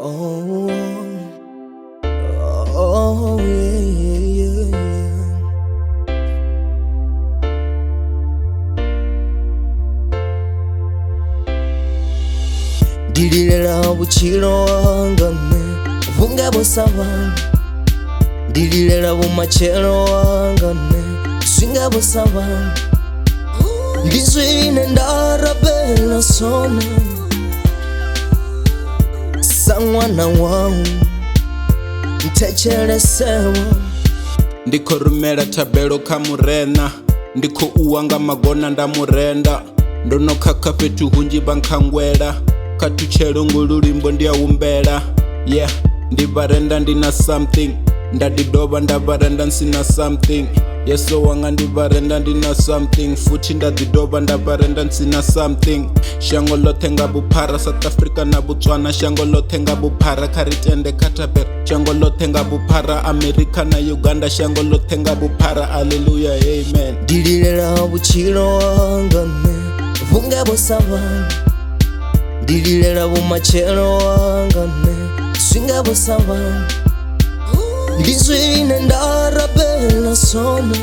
Oh, oh, yeah. Lilela vhutshilo hanga Vhunge vhusavhani lilela vhumatshelo hanga Zwinge vhusavhani ndi zwine nda rabela zwone sa nwana wangu nthetshelese Ndicou rumela Thabelo kha murena Ndicou Wanga magona nda murenda Ndono khakha fhethu hunzhi nkhangwela Khathuchelo luimbo ndi humbela Yeah, ndi vharenda ndina something Ndadi dovha nda vharenda nsina something Yeso wanga ndi vharenda ndina something Futhi ndadi dovha nda vharenda nsina something Shango lothe nga vhuphara South Africa na Botswana Shango lothe nga vhuphara kha ri tende kha Thabelo Shango lothe nga vhuphara America na Uganda Shango lothe nga vhuphara Hallelujah amen Lilela vhutshilo hanga Vhunge vhusavhani lilela vhumatshelo hanga Zwinge vhusavhani ndi zwine nda rabela zwone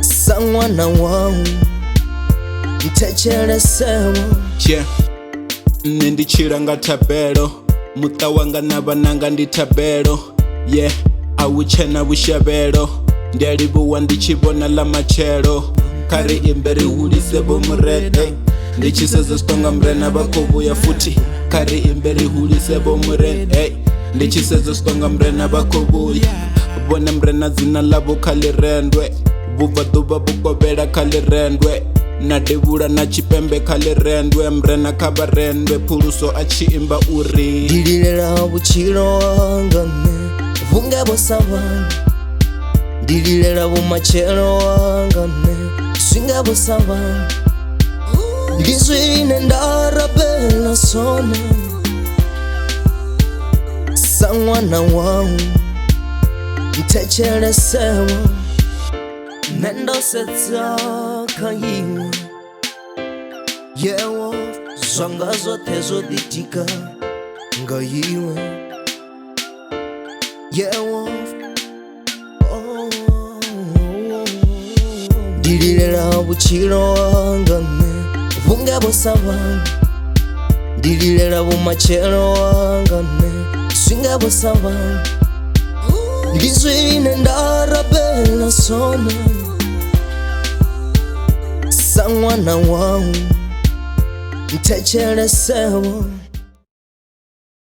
sa nwana wangu nthetshelese Yeah, nne nditshila nga Thabelo Muta Wanga na vhananga ndi Thabelo Yeah, awu tshena vhushavhelo Ndi a livhuwa ndi tshi vhona ḽa matshelo Kha ri imbe ri hulise vho murenda Ndichi sedza stonga murena vha khou vhuya futhi Kha ri imbe ri hulise vho murenda Ndichi sedza stonga murena vha khou vhuya Vhone murena dzina ḽavho kha ḽirendwe Vhubva ḓuvha vhukovhela kha ḽirendwe Na devhula na tshipembe kha ḽirendwe Murena kha vharendwe Phuluso a tshi imba uri lilela vhutshilo hanga Vhunge vhusavhani lilela vhumatshelo hanga Zwinge vhusavhani ndi zwine nda rabela zwone sa nwana wangu nthetshelese nne ndo sedza kha iwe yewo zwanga zwoṱhe zwo ḓitika nga iwe yewo lilela vhutshilo hanga Vhunge vhusavhani lilela vhumatshelo hanga Zwinge vhusavhani ndi zwine nda rabela zwone sa nwana wangu nthetshelese